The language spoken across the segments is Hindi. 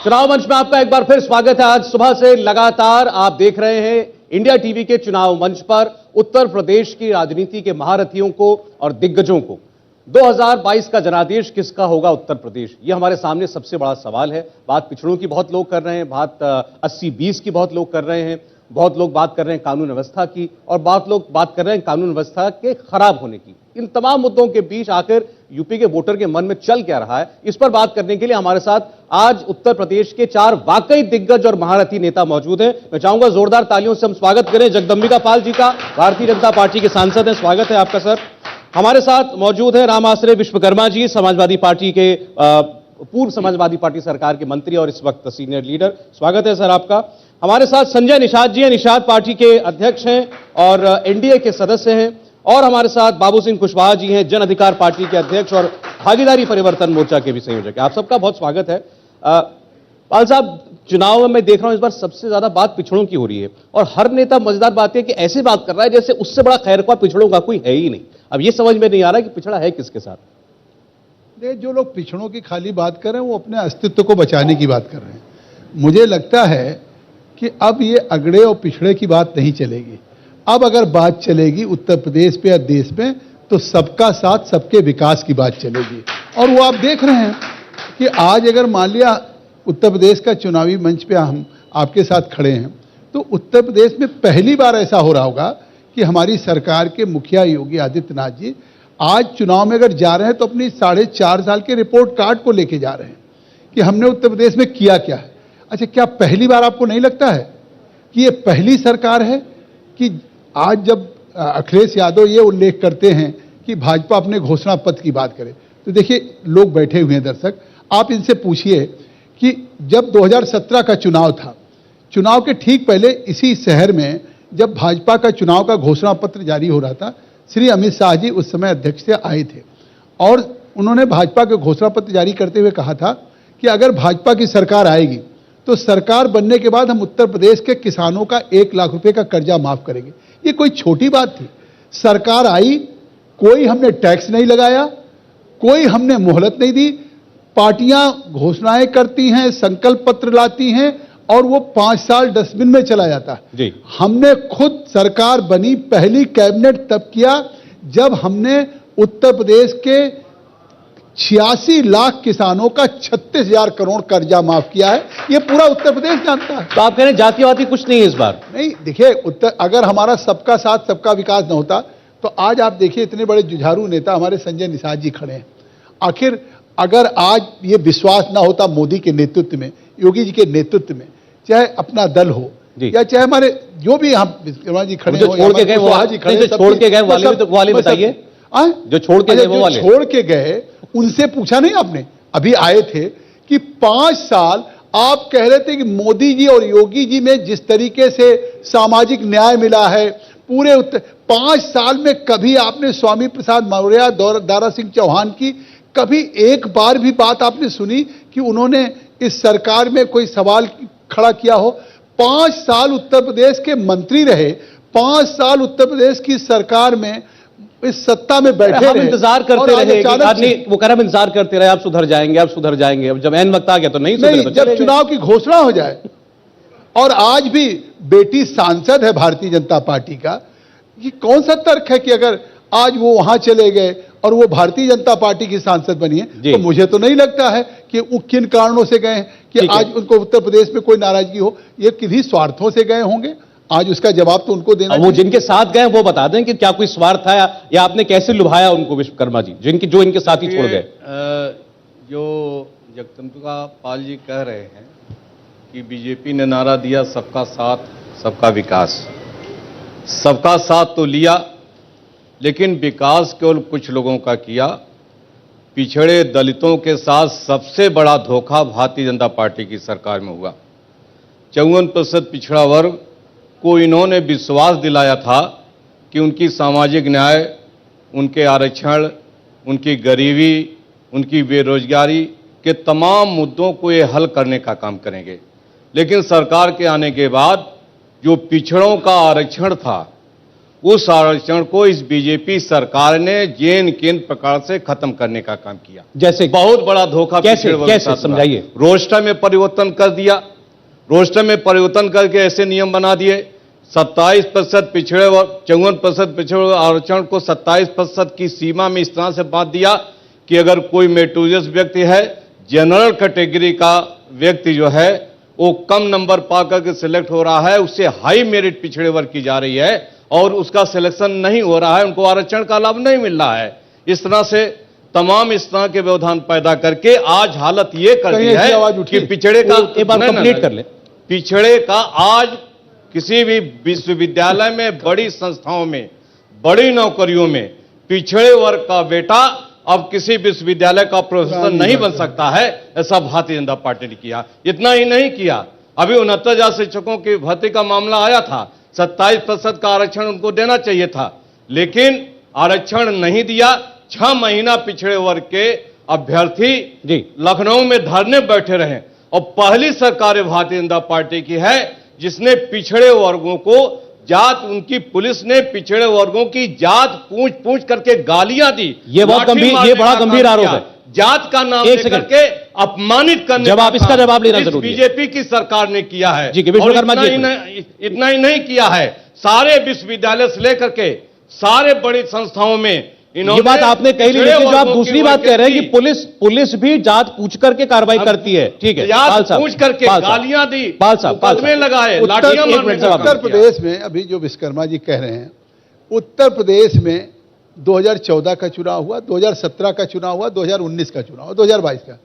चुनाव मंच में आपका एक बार फिर स्वागत है। आज सुबह से लगातार आप देख रहे हैं इंडिया टीवी के चुनाव मंच पर उत्तर प्रदेश की राजनीति के महारथियों को और दिग्गजों को 2022 का जनादेश किसका होगा उत्तर प्रदेश, ये हमारे सामने सबसे बड़ा सवाल है। बात पिछड़ों की बहुत लोग कर रहे हैं, बात 80-20 की बहुत लोग कर रहे हैं, बहुत लोग बात कर रहे हैं कानून व्यवस्था की, और बहुत लोग बात कर रहे हैं कानून व्यवस्था के खराब होने की। इन तमाम मुद्दों के बीच आखिर यूपी के वोटर के मन में चल क्या रहा है, इस पर बात करने के लिए हमारे साथ आज उत्तर प्रदेश के 4 वाकई दिग्गज और महारथी नेता मौजूद हैं। मैं चाहूंगा जोरदार तालियों से हम स्वागत करें जगदंबिका पाल जी का, भारतीय जनता पार्टी के सांसद हैं। स्वागत है आपका सर। हमारे साथ मौजूद है राम आश्रय विश्वकर्मा जी, समाजवादी पार्टी के पूर्व समाजवादी पार्टी सरकार के मंत्री और इस वक्त सीनियर लीडर। स्वागत है सर आपका। हमारे साथ संजय निषाद जी हैं, निषाद पार्टी के अध्यक्ष हैं और एनडीए के सदस्य हैं। और हमारे साथ बाबू सिंह कुशवाहा जी हैं, जन अधिकार पार्टी के अध्यक्ष और भागीदारी परिवर्तन मोर्चा के भी संयोजक हैं। आप सबका बहुत स्वागत है। पाल साहब, चुनाव में मैं देख रहा हूं इस बार सबसे ज्यादा बात पिछड़ों की हो रही है और हर नेता मजेदार बात है कि ऐसे बात कर रहा है जैसे उससे बड़ा खैरख्वाह पिछड़ों का कोई है ही नहीं। अब ये समझ में नहीं आ रहा कि पिछड़ा है किसके साथ। जो लोग पिछड़ों की खाली बात कर रहे हैं वो अपने अस्तित्व को बचाने की बात कर रहे हैं। मुझे लगता है कि अब ये अगड़े और पिछड़े की बात नहीं चलेगी। अब अगर बात चलेगी उत्तर प्रदेश पे या देश में तो सबका साथ सबके विकास की बात चलेगी। और वो आप देख रहे हैं कि आज अगर मान लिया उत्तर प्रदेश का चुनावी मंच पे हम आपके साथ खड़े हैं तो उत्तर प्रदेश में पहली बार ऐसा हो रहा होगा कि हमारी सरकार के मुखिया योगी आदित्यनाथ जी आज चुनाव में अगर जा रहे हैं तो अपनी 4.5 साल के रिपोर्ट कार्ड को लेके जा रहे हैं कि हमने उत्तर प्रदेश में किया क्या है। अच्छा, क्या पहली बार आपको नहीं लगता है कि ये पहली सरकार है कि आज जब अखिलेश यादव ये उल्लेख करते हैं कि भाजपा अपने घोषणा पत्र की बात करे, तो देखिए लोग बैठे हुए हैं दर्शक, आप इनसे पूछिए कि जब 2017 का चुनाव था, चुनाव के ठीक पहले इसी शहर में जब भाजपा का चुनाव का घोषणा पत्र जारी हो रहा था, श्री अमित शाह जी उस समय अध्यक्ष से आए थे और उन्होंने भाजपा के घोषणा पत्र जारी करते हुए कहा था कि अगर भाजपा की सरकार आएगी तो सरकार बनने के बाद हम उत्तर प्रदेश के किसानों का 1 लाख रुपए का कर्जा माफ करेंगे। ये कोई छोटी बात थी। सरकार आई, कोई हमने टैक्स नहीं लगाया, कोई हमने मोहलत नहीं दी। पार्टियां घोषणाएं करती हैं, संकल्प पत्र लाती हैं और वो 5 साल डस्टबिन में चला जाता है जी। हमने खुद सरकार बनी, पहली कैबिनेट तब किया जब हमने उत्तर प्रदेश के 86 लाख किसानों का 36,000 करोड़ कर्जा माफ किया है। ये पूरा उत्तर प्रदेश जानता है। तो आप कह रहे हैं जातिवादी कुछ नहीं है इस बार? नहीं, देखिए अगर हमारा सबका साथ सबका विकास न होता तो आज आप देखिए इतने बड़े जुझारू नेता हमारे संजय निषाद जी खड़े हैं। आखिर अगर आज ये विश्वास ना होता मोदी के नेतृत्व में, योगी जी के नेतृत्व में, चाहे अपना दल हो या चाहे हमारे जो भी हम विश्वकर्मा जी खड़े हो, छोड़ के गए वाले बताइए, जो छोड़ के गए वो वाले छोड़ के गए उनसे पूछा नहीं आपने? अभी आए थे कि 5 साल आप कह रहे थे कि मोदी जी और योगी जी में जिस तरीके से सामाजिक न्याय मिला है पूरे 5 साल में कभी आपने स्वामी प्रसाद मौर्य, दारा सिंह चौहान की कभी एक बार भी बात आपने सुनी कि उन्होंने इस सरकार में कोई सवाल खड़ा किया हो? 5 साल उत्तर प्रदेश के मंत्री रहे, 5 साल उत्तर प्रदेश की सरकार में इस सत्ता में बैठे रहे, इंतजार करते रहे वो कह रहे इंतजार करते रहे आप सुधर जाएंगे, आप सुधर जाएंगे। अब जब ऐन वक्त आ गया तो नहीं सुधरे, जब चुनाव की घोषणा हो जाए। और आज भी बेटी सांसद है भारतीय जनता पार्टी का, ये कौन सा तर्क है कि अगर आज वो वहां चले गए और वो भारतीय जनता पार्टी की सांसद बनी है तो मुझे तो नहीं लगता है कि वो किन कारणों से गए हैं कि आज उनको उत्तर प्रदेश में कोई नाराजगी हो। ये किन्हीं स्वार्थों से गए होंगे, आज उसका जवाब तो उनको देना। वो जिनके साथ गए वो बता दें कि क्या कोई स्वार्थ था या आपने कैसे लुभाया उनको विश्वकर्मा जी, जो इनके साथ ही छोड़ गए। जो जगदंबिका पाल जी कह रहे हैं कि बीजेपी ने नारा दिया सबका साथ सबका विकास, सबका साथ तो लिया लेकिन विकास केवल कुछ लोगों का किया। पिछड़े दलितों के साथ सबसे बड़ा धोखा भारतीय जनता पार्टी की सरकार में हुआ। 54% पिछड़ा वर्ग को इन्होंने विश्वास दिलाया था कि उनकी सामाजिक न्याय, उनके आरक्षण, उनकी गरीबी, उनकी बेरोजगारी के तमाम मुद्दों को ये हल करने का काम करेंगे। लेकिन सरकार के आने के बाद जो पिछड़ों का आरक्षण था उस आरक्षण को इस बीजेपी सरकार ने जेन केन प्रकार से खत्म करने का काम किया। जैसे बहुत बड़ा धोखा कैसे पिछड़े वर्ग के साथ हुआ। समझाइए। रोस्टर में परिवर्तन कर दिया, रोस्टर में परिवर्तन करके ऐसे नियम बना दिए 27% पिछड़े वर्ग 54% पिछड़े वर्ग आरक्षण को 27% की सीमा में इस तरह से बांध दिया कि अगर कोई मेरिटोरियस व्यक्ति है, जनरल कैटेगरी का व्यक्ति जो है वो कम नंबर पा करके सिलेक्ट हो रहा है, उससे हाई मेरिट पिछड़े वर्ग की जा रही है और उसका सिलेक्शन नहीं हो रहा है, उनको आरक्षण का लाभ नहीं मिल रहा है। इस तरह से तमाम इस तरह के व्यवधान पैदा करके आज हालत ये कर दी है कि पिछड़े का एक बार कंप्लीट कर ले। पिछड़े का आज किसी भी विश्वविद्यालय में, बड़ी संस्थाओं में, बड़ी नौकरियों में पिछड़े वर्ग का बेटा अब किसी विश्वविद्यालय का प्रोफेसर नहीं बन सकता है, ऐसा भारतीय जनता पार्टी ने किया। इतना ही नहीं किया, अभी 69,000 शिक्षकों की भर्ती का मामला आया था, 27% का आरक्षण उनको देना चाहिए था, लेकिन आरक्षण नहीं दिया। 6 महीना पिछड़े वर्ग के अभ्यर्थी लखनऊ में धरने बैठे रहे और पहली सरकार भारतीय जनता पार्टी की है जिसने पिछड़े वर्गों को जात, उनकी पुलिस ने पिछड़े वर्गों की जात पूछ करके गालियां दी। ये बहुत गंभीर, ये बड़ा गंभीर आरोप है। जात का नाम लेकर के अपमानित करने जवाब, इसका जवाब लेना जरूरी है। बीजेपी की सरकार ने किया है। जी, और इतना ही नहीं किया है, सारे विश्वविद्यालय से लेकर के सारे बड़ी संस्थाओं में ये बात आपने कही, लेकिन जो आप दूसरी बात कह रहे हैं कि पुलिस भी जात पूछ करके कार्रवाई करती है। ठीक है, जात पूछ करके गालियां दी, मुकदमे लगाए, लाठियां मारने। उत्तर प्रदेश में अभी जो विश्वकर्मा जी कह रहे हैं, उत्तर प्रदेश में 2014 का चुनाव हुआ, 2017 का चुनाव हुआ, 2019 का चुनाव हुआ, 2022 का।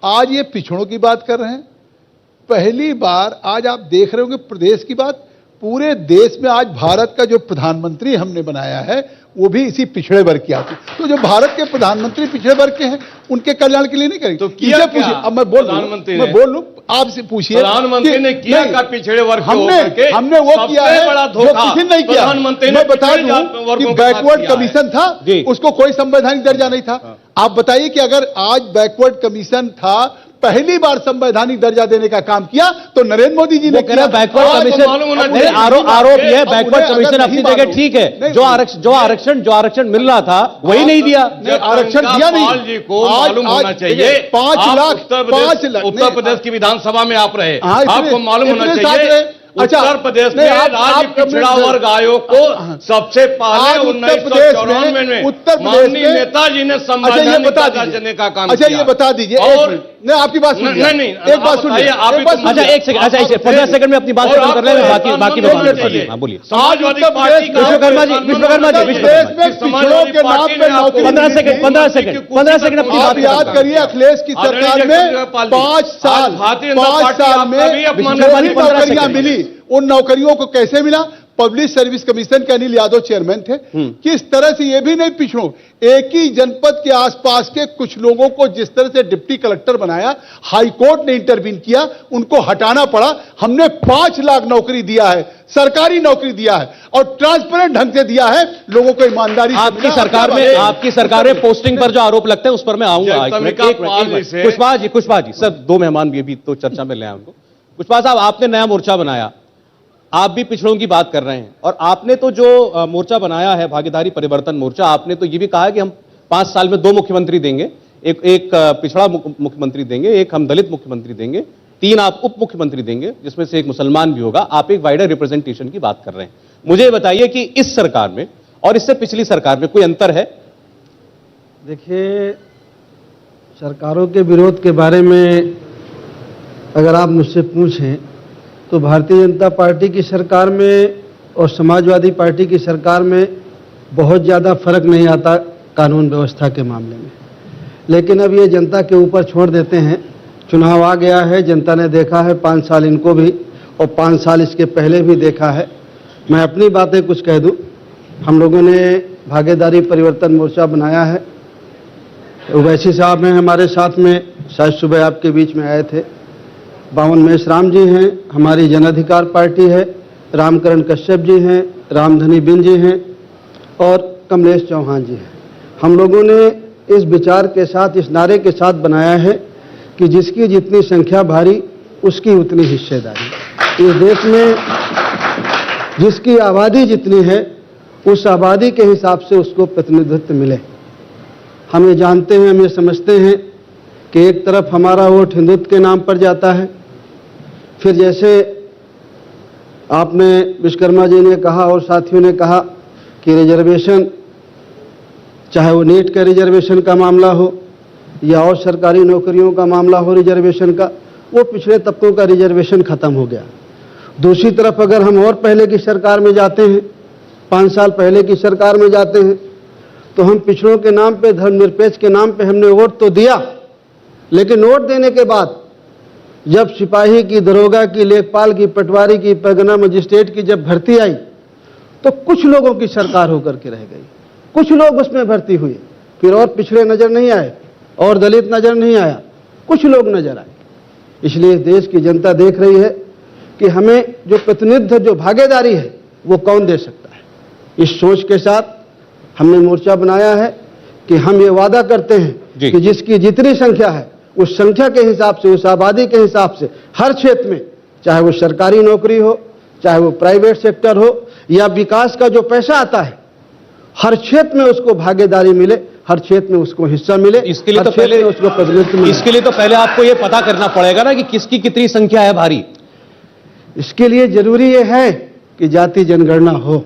आज ये पिछड़ों की बात कर रहे हैं। पहली बार आज आप देख रहे हो कि प्रदेश की बात पूरे देश में आज भारत का जो प्रधानमंत्री हमने बनाया है वो भी इसी पिछड़े वर्ग की आती। तो जो भारत के प्रधानमंत्री पिछड़े वर्ग के हैं उनके कल्याण के लिए नहीं करेंगे। तो किया क्या? अब मैं बोल लूं आपसे पूछिए, प्रधानमंत्री ने किया क्या पिछड़े वर्ग हमने वो किया है जो किसी ने नहीं किया। मैं बता दूं कि बैकवर्ड कमीशन था, उसको कोई संवैधानिक दर्जा नहीं था। आप बताइए कि अगर आज बैकवर्ड कमीशन था, पहली बार संवैधानिक दर्जा देने का काम किया तो नरेंद्र मोदी जी ने किया। बैकवर्ड कमीशन आरोप यह है, बैकवर्ड कमीशन अपनी जगह ठीक है, जो आरक्षण मिल रहा था वही नहीं दिया, आरक्षण दिया नहीं। जी को मालूम होना चाहिए 5 लाख उत्तर प्रदेश की विधानसभा में आप रहे, आपको मालूम होना चाहिए उत्तर प्रदेश में राज्य पिछड़ा वर्ग आयोग को सबसे पहले 1994 में माननीय नेताजी ने संवैधानिक दर्जा देने का काम किया। ये बता दीजिए। और नहीं, आपकी बात सुनिए। नहीं, एक बात सुनिए। अच्छा, एक सेकंड, अच्छा 15 सेकंड में अपनी बात खत्म कर ले, बाकी बोलिए। समाजवादी पार्टी विश्वकर्मा जी 15 सेकंड अपनी बात याद करिए। अखिलेश की सरकार में 5 साल में नौकरियां मिली। उन नौकरियों को कैसे मिला? पब्लिक सर्विस कमीशन के अनिल यादव चेयरमैन थे। किस तरह से, ये भी नहीं पिछड़ों, एक ही जनपद के आसपास के कुछ लोगों को जिस तरह से डिप्टी कलेक्टर बनाया, हाई कोर्ट ने इंटरवीन किया, उनको हटाना पड़ा। हमने 5 लाख नौकरी दिया है, सरकारी नौकरी दिया है और ट्रांसपेरेंट ढंग से दिया है, लोगों को ईमानदारी। आपकी सरकार में पोस्टिंग पर जो आरोप लगते हैं उस पर मैं आऊंगा। कुशवाहा जी सर, 2 मेहमान भी अभी तो चर्चा में ले आए उनको। कुशवाहा साहब, आपने नया मोर्चा बनाया, आप भी पिछड़ों की बात कर रहे हैं और आपने तो जो मोर्चा बनाया है भागीदारी परिवर्तन मोर्चा, आपने तो ये भी कहा है कि हम 5 साल में 2 मुख्यमंत्री देंगे, एक पिछड़ा मुख्यमंत्री देंगे, एक हम दलित मुख्यमंत्री देंगे, 3 आप उप मुख्यमंत्री देंगे जिसमें से एक मुसलमान भी होगा। आप एक वाइडर रिप्रेजेंटेशन की बात कर रहे हैं। मुझे बताइए कि इस सरकार में और इससे पिछली सरकार में कोई अंतर है? देखिए, सरकारों के विरोध के बारे में अगर आप मुझसे पूछें तो भारतीय जनता पार्टी की सरकार में और समाजवादी पार्टी की सरकार में बहुत ज़्यादा फर्क नहीं आता कानून व्यवस्था के मामले में। लेकिन अब ये जनता के ऊपर छोड़ देते हैं। चुनाव आ गया है, जनता ने देखा है 5 साल इनको भी और 5 साल इसके पहले भी देखा है। मैं अपनी बातें कुछ कह दूं। हम लोगों ने भागीदारी परिवर्तन मोर्चा बनाया है। ओवैसी साहब हैं हमारे साथ में, शायद सुबह आपके बीच में आए थे। बावन मेश्राम जी हैं, हमारी जन अधिकार पार्टी है, रामकरण कश्यप जी हैं, रामधनी बिन जी हैं और कमलेश चौहान जी हैं। हम लोगों ने इस विचार के साथ, इस नारे के साथ बनाया है कि जिसकी जितनी संख्या भारी उसकी उतनी हिस्सेदारी। इस देश में जिसकी आबादी जितनी है उस आबादी के हिसाब से उसको प्रतिनिधित्व मिले। हम ये जानते हैं, हम ये समझते हैं कि एक तरफ हमारा वोट हिंदुत्व के नाम पर जाता है, फिर जैसे आपने विश्वकर्मा जी ने कहा और साथियों ने कहा कि रिजर्वेशन, चाहे वो नीट का रिजर्वेशन का मामला हो या और सरकारी नौकरियों का मामला हो रिजर्वेशन का, वो पिछड़े तबकों का रिजर्वेशन खत्म हो गया। दूसरी तरफ अगर हम और पहले की सरकार में जाते हैं, 5 साल पहले की सरकार में जाते हैं, तो हम पिछड़ों के नाम पे, धर्मनिरपेक्ष के नाम पे हमने वोट तो दिया, लेकिन वोट देने के बाद जब सिपाही की, दरोगा की, लेखपाल की, पटवारी की, परगना मजिस्ट्रेट की जब भर्ती आई तो कुछ लोगों की सरकार होकर के रह गई, कुछ लोग उसमें भर्ती हुए, फिर और पिछड़े नजर नहीं आए और दलित नजर नहीं आया, कुछ लोग नजर आए। इसलिए देश की जनता देख रही है कि हमें जो प्रतिनिधित्व, जो भागीदारी है वो कौन दे सकता है। इस सोच के साथ हमने मोर्चा बनाया है कि हम ये वादा करते हैं कि जिसकी जितनी संख्या है उस संख्या के हिसाब से, उस आबादी के हिसाब से हर क्षेत्र में, चाहे वो सरकारी नौकरी हो, चाहे वो प्राइवेट सेक्टर हो या विकास का जो पैसा आता है, हर क्षेत्र में उसको भागीदारी मिले, हर क्षेत्र में उसको हिस्सा मिले। इसके लिए तो पहले उसको प्रतिनिधित्व मिले। इसके लिए तो पहले आपको ये पता करना पड़ेगा ना कि किसकी कितनी संख्या है भारी। इसके लिए जरूरी ये है कि जाति जनगणना हो,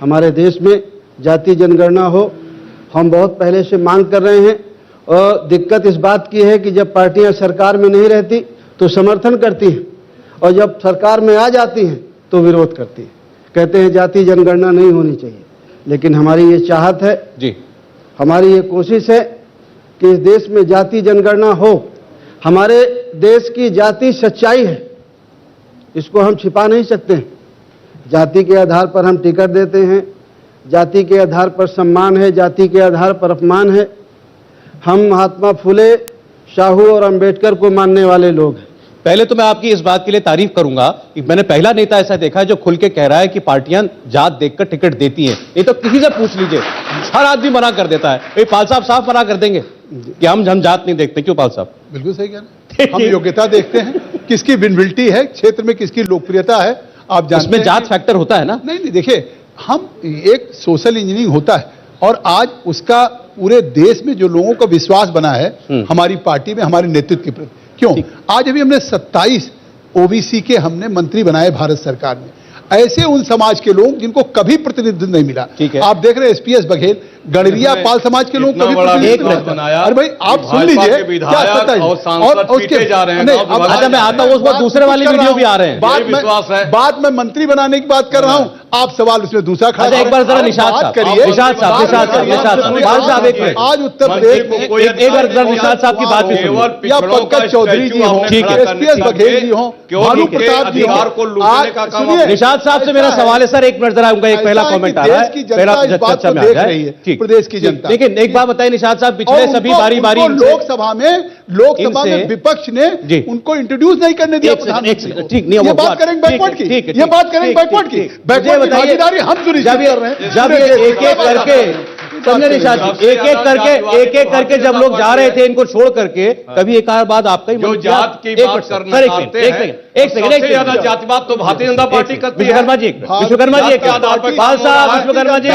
हमारे देश में जाति जनगणना हो। हम बहुत पहले से मांग कर रहे हैं और दिक्कत इस बात की है कि जब पार्टियां सरकार में नहीं रहती तो समर्थन करती हैं और जब सरकार में आ जाती हैं तो विरोध करती हैं, कहते हैं जाति जनगणना नहीं होनी चाहिए। लेकिन हमारी ये चाहत है जी, हमारी ये कोशिश है कि इस देश में जाति जनगणना हो। हमारे देश की जाति सच्चाई है, इसको हम छिपा नहीं सकते हैं। जाति के आधार पर हम टिकट देते हैं, जाति के आधार पर सम्मान है, जाति के आधार पर अपमान है। हम महात्मा फुले, साहू और अंबेडकर को मानने वाले लोग हैं। पहले तो मैं आपकी इस बात के लिए तारीफ करूंगा कि मैंने पहला नेता ऐसा देखा है जो खुल के कह रहा है कि पार्टियां जात देखकर टिकट देती हैं। ये तो किसी से पूछ लीजिए, हर आदमी मना कर देता है। ये पाल साहब साफ मना कर देंगे कि हम जात नहीं देखते। क्यों पाल साहब? बिल्कुल सही कहना, हम योग्यता देखते हैं, किसकी विजिबिलिटी है क्षेत्र में, किसकी लोकप्रियता है। आप जानते हैं इसमें जात फैक्टर होता है ना? नहीं, देखिए, हम एक सोशल इंजीनियरिंग होता है और आज उसका पूरे देश में जो लोगों का विश्वास बना है हमारी पार्टी में, हमारे नेतृत्व के प्रति। क्यों? आज अभी हमने 27 ओबीसी के हमने मंत्री बनाए भारत सरकार में, ऐसे उन समाज के लोग जिनको कभी प्रतिनिधित्व नहीं मिला। आप देख रहे हैं एसपीएस बघेल, गणरिया पाल समाज के लोग कभी प्रतिनिधित्व बनाया। अरे भाई आप सुन लीजिए, क्या और उसके जा रहे हैं। अच्छा, मैं आता हूं, उसमें दूसरे वाले वीडियो भी आ रहे हैं। बात में मंत्री बनाने की बात कर रहा हूं, आप सवाल उसमें दूसरा खड़ा। एक बार जरा निशाद साहब, निशाद साहब एक मिनट, आज उत्तर प्रदेश एक बार जरा निशाद साहब की बात भी सुनिए। या पंकज चौधरी जी हो, एसपीएस बघेल जी हो, भानु प्रताप जी हो, निशाद साहब से मेरा सवाल है सर, एक मिनट जरा उनका एक पहला कमेंट आ रहा है। पहला बात तो देख रही है प्रदेश की जनता। लेकिन एक बात बताइए निशाद साहब, पिछले सभी बारी लोकसभा में विपक्ष ने उनको इंट्रोड्यूस नहीं करने दिया प्रधानमंत्री। ठीक नहीं, ये बात करेंगे बैकवर्ड की, ये बात करेंगे बैकवर्ड की, बैकवर्ड की भागीदारी हम सुनिश्चित कर रहे हैं। जब ये एक एक करके, समझे निशाद जी, एक एक करके जब लोग जा रहे थे इनको छोड़ करके, कभी एक आध बात आपका ही जो जात की बात करना चाहते हैं, एक सेकंड, जातिवाद तो भारतीय जनता पार्टी करती है। विश्वकर्मा जी, विश्वकर्मा जी, पाल साहब, विश्वकर्मा जी,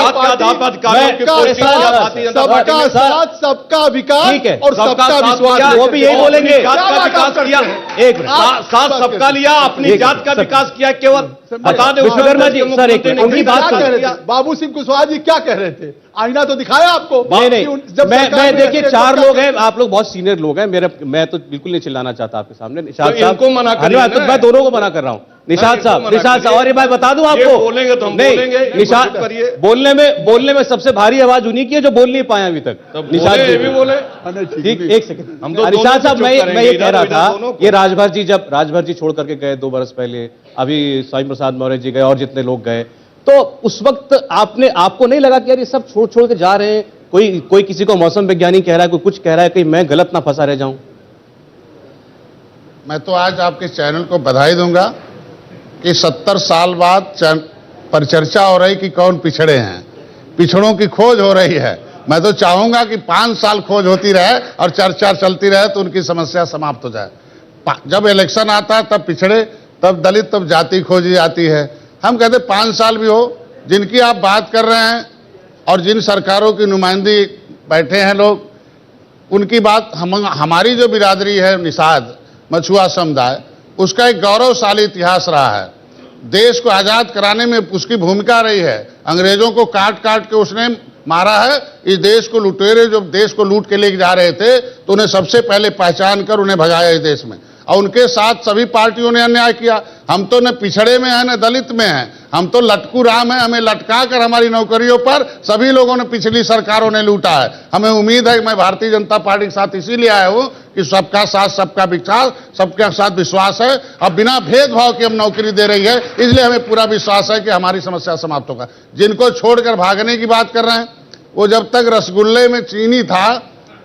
सबका साथ, सबका विकास और सबका विश्वास, वो भी यही बोलेंगे। जात का विकास किया, एक साथ सबका लिया, अपनी जात का विकास किया। केवल बता दे विश्वकर्मा जी, सर एक उनकी बात कह रहे थे, बाबू सिंह कुशवाहा जी क्या कह रहे थे, आईना तो दिखाया आपको। नहीं, मैं देखिए 4 लोग हैं, आप लोग बहुत सीनियर लोग हैं, मैं तो बिल्कुल नहीं चिल्लाना चाहता आपके सामने। निशाद साहब को मना कर, मैं दोनों को मना कर रहा हूँ। निशाद साहब, और ये मैं बता दूं आपको, बोलेंगे तो हम बोलेंगे। निशाद बोलने में सबसे भारी आवाज उन्हीं की है जो बोल नहीं पाए अभी तक। निशाद जी भी बोले, ठीक, एक सेकंड। निशाद साहब, मैं ये कह रहा था, ये राजभर जी जब राजभर जी छोड़ करके गए 2 बरस पहले, अभी स्वामी प्रसाद मौर्य जी गए और जितने लोग गए, तो उस वक्त आपको नहीं लगा कि यार ये सब छोड़ के जा रहे हैं? कोई किसी को मौसम वैज्ञानिक कह रहा है, कोई कुछ कह रहा है, कहीं मैं गलत ना फंसा रह जाऊं। मैं तो आज आपके चैनल को बधाई दूंगा कि 70 साल बाद पर चर्चा हो रही कि कौन पिछड़े हैं, पिछड़ों की खोज हो रही है। मैं तो चाहूंगा कि 5 साल खोज होती रहे और चर्चा चलती रहे तो उनकी समस्या समाप्त हो जाए। जब इलेक्शन आता है तब पिछड़े, तब दलित, तब जाति खोजी जाती है। हम कहते 5 साल भी हो, जिनकी आप बात कर रहे हैं और जिन सरकारों की नुमाइंदी बैठे हैं लोग, उनकी बात हमारी जो बिरादरी है निषाद मछुआ समुदाय, उसका एक गौरवशाली इतिहास रहा है। देश को आज़ाद कराने में उसकी भूमिका रही है। अंग्रेजों को काट काट के उसने मारा है। इस देश को लुटेरे जो देश को लूट के लेके जा रहे थे, तो उन्हें सबसे पहले पहचान कर उन्हें भगाया इस देश में, और उनके साथ सभी पार्टियों ने अन्याय किया। हम तो न पिछड़े में हैं न दलित में हैं, हम तो लटकू राम हैं। हमें लटका कर हमारी नौकरियों पर सभी लोगों ने, पिछली सरकारों ने लूटा है। हमें उम्मीद है कि मैं भारतीय जनता पार्टी के साथ इसीलिए आया हूं कि सबका साथ सबका विकास, सबके साथ विश्वास है। अब बिना भेदभाव के हम नौकरी दे रही है, इसलिए हमें पूरा विश्वास है कि हमारी समस्या समाप्त होगा। जिनको छोड़कर भागने की बात कर रहे हैं, वो जब तक रसगुल्ले में चीनी था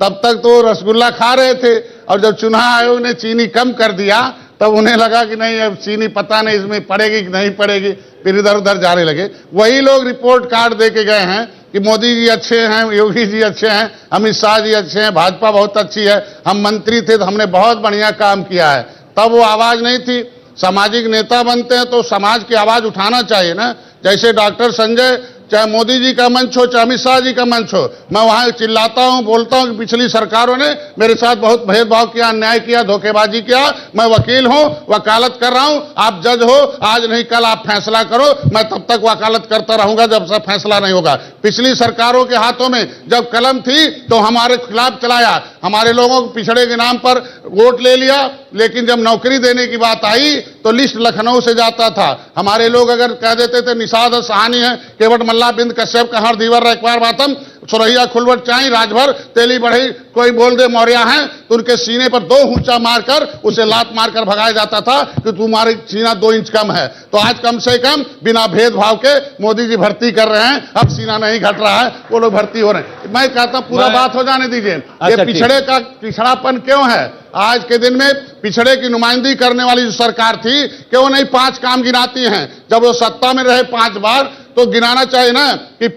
तब तक तो रसगुल्ला खा रहे थे, और जब चुनाव आयोग ने चीनी कम कर दिया तब उन्हें लगा कि नहीं, अब चीनी पता नहीं इसमें पड़ेगी कि नहीं पड़ेगी, फिर इधर उधर जाने लगे। वही लोग रिपोर्ट कार्ड दे के गए हैं कि मोदी जी अच्छे हैं, योगी जी अच्छे हैं, अमित शाह जी अच्छे हैं, भाजपा बहुत अच्छी है, हम मंत्री थे तो हमने बहुत बढ़िया काम किया है। तब वो आवाज नहीं थी। सामाजिक नेता बनते हैं तो समाज की आवाज उठाना चाहिए ना। जैसे डॉक्टर संजय, चाहे मोदी जी का मंच हो चाहे अमित शाह जी का मंच हो, मैं वहां चिल्लाता हूं, बोलता हूं कि पिछली सरकारों ने मेरे साथ बहुत भेदभाव किया, अन्याय किया, धोखेबाजी किया। मैं वकील हूं, वकालत कर रहा हूं। आप जज हो, आज नहीं कल आप फैसला करो, मैं तब तक वकालत करता रहूंगा जब तक फैसला नहीं होगा। पिछली सरकारों के हाथों में जब कलम थी तो हमारे खिलाफ चलाया, हमारे लोगों को पिछड़े के नाम पर वोट ले लिया, लेकिन जब नौकरी देने की बात आई तो लिस्ट लखनऊ से जाता था। हमारे लोग अगर कह देते थे निषाद सहानी है, केवट मल्ला बिंद कश्यप कहर दीवर रखवार बातम सुरैया खुलवट चाई राजभर तेली बढ़ई, कोई बोल दे मौर्या हैं, तो उनके सीने पर 2 ऊंचा मारकर उसे लात मारकर भगाया जाता था कि तुम्हारी सीना 2 इंच कम है। तो आज कम से कम बिना भेदभाव के मोदी जी भर्ती कर रहे हैं, अब सीना नहीं घट रहा है, वो लोग भर्ती हो रहे हैं। मैं कहता हूं पूरा बात हो जाने दीजिए। ये पिछड़े का पिछड़ापन क्यों है? आज के दिन में पिछड़े की नुमाइंदगी करने वाली जो सरकार थी, क्यों नहीं 5 काम गिनाती हैं? जब वो सत्ता में रहे 5 बार, तो गिनाना चाहिए ना कि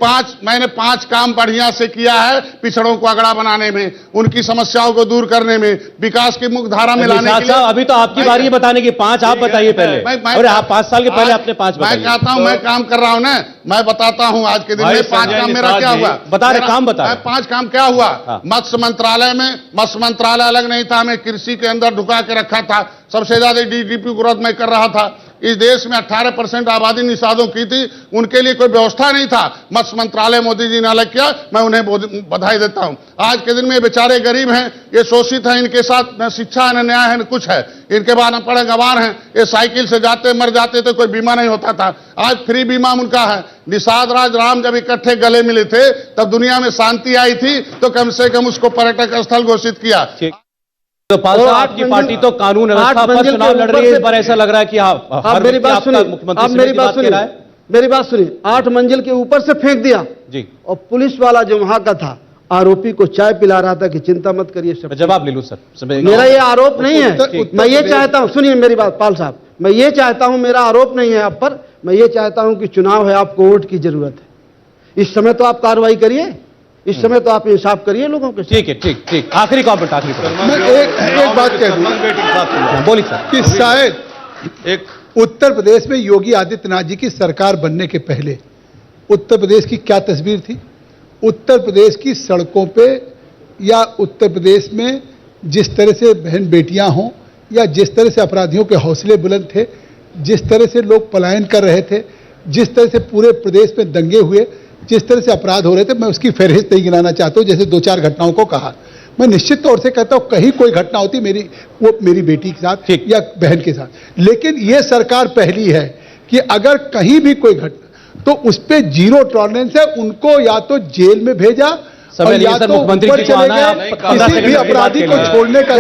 मैंने 5 काम बढ़िया से किया है पिछड़ों को अगड़ा बनाने में, उनकी समस्याओं को दूर करने में, विकास की मुख्य धारा में लाने के लिए। अभी तो आपकी बारी है बताने की, 5 आप बताइए पहले। और आप 5 साल के पहले आपने 5 बताए। मैं कहता हूं मैं काम कर रहा हूं ना, मैं बताता हूं आज के दिन में 5 काम मेरा क्या हुआ। बता रहे काम बता। 5 काम क्या हुआ? मत्स्य मंत्रालय में, मत्स्य मंत्रालय अलग नहीं था, हमें कृषि के अंदर ढुका के रखा था। सबसे ज्यादा डीडीपी ग्रोथ मैं कर रहा था। इस देश में 18% आबादी निषादों की थी, उनके लिए कोई व्यवस्था नहीं था। मत्स्य मंत्रालय मोदी जी ने अलग किया, मैं उन्हें बधाई देता हूं। आज के दिन में बेचारे गरीब हैं, ये शोषित हैं, इनके साथ न शिक्षा है न न्याय है न कुछ है, इनके बाद अनपढ़ गंवार हैं, ये साइकिल से जाते मर जाते थे, कोई बीमा नहीं होता था। आज फ्री बीमा उनका है। निषाद राज राम जब इकट्ठे गले मिले थे तब दुनिया में शांति आई थी, तो कम से कम उसको पर्यटक स्थल घोषित किया। तो पाल साहब, आपकी पार्टी तो कानून व्यवस्था पर चुनाव लड़ रही है, इस बार ऐसा लग रहा है कि आप मेरी बात सुनिए, आप मेरी बात सुनिए, मेरी बात सुनिए। 8 मंजिल के ऊपर से फेंक दिया जी, और पुलिस वाला जो वहां का था आरोपी को चाय पिला रहा था कि चिंता मत करिए सब। जवाब ले लूं सर। मेरा ये आरोप नहीं है, मैं ये चाहता हूं, सुनिए मेरी बात पाल साहब, मैं ये चाहता हूं, मेरा आरोप नहीं है आप पर, मैं ये चाहता हूं कि चुनाव है, आपको वोट की जरूरत है। इस समय तो आप कार्रवाई करिए, इस समय तो आप इंसाफ करिए लोगों के। ठीक है, ठीक। आखिरी कमेंट, आखिरी मैं एक बात कह दूं, बोलिए सर, कि शायद एक उत्तर प्रदेश में योगी आदित्यनाथ जी की सरकार बनने के पहले उत्तर प्रदेश की क्या तस्वीर थी? उत्तर प्रदेश की सड़कों पे या उत्तर प्रदेश में जिस तरह से बहन बेटियां हों, या जिस तरह से अपराधियों के हौसले बुलंद थे, जिस तरह से लोग पलायन कर रहे थे, जिस तरह से पूरे प्रदेश में दंगे हुए, जिस तरह से अपराध हो रहे थे, मैं उसकी फहरिस्त नहीं गिनाना चाहता हूं। जैसे 2-4 घटनाओं को कहा, मैं निश्चित तौर से कहता हूं कहीं कोई घटना होती मेरी बेटी के साथ या बहन के साथ, लेकिन यह सरकार पहली है कि अगर कहीं भी कोई घटना तो उस पर 0 टॉलरेंस है। उनको या तो जेल में भेजा और या तो मुख्यमंत्री ऊपर चले गए, किसी भी अपराधी को छोड़ने का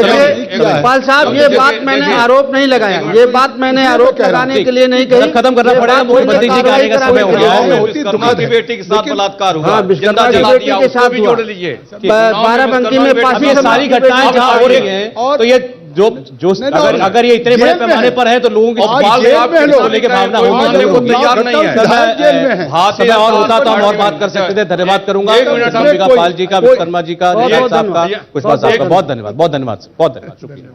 पाल साहब, ये बात मैंने आरोप नहीं लगाया, ये बात मैंने आरोप लगाने के लिए नहीं कही। खत्म करना पड़ेगा, मुख्यमंत्री जी का आने का समय हो गया है। की बेटी के साथ बलात्कार हुआ, विश्वकर्मा की बेटी के साथ भी जोड़ लीजिए। बाराबंकी में ये सारी घटनाएं जहां हो रही हैं, तो ये जो अगर ये इतने बड़े पैमाने पर है तो लोगों की लेके भावना होगी, वो तैयार नहीं है। समय और होता तो हम और बात कर सकते थे। धन्यवाद करूंगा पाल जी का, विश्वकर्मा जी का, साहब का, पुष्पा साहब का, बहुत धन्यवाद, बहुत धन्यवाद, बहुत धन्यवाद, शुक्रिया,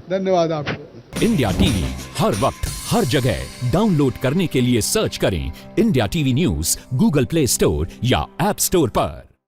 धन्यवाद आपको। इंडिया टीवी हर वक्त हर जगह डाउनलोड करने के लिए सर्च करें India TV news Google play store या ऐप स्टोर पर।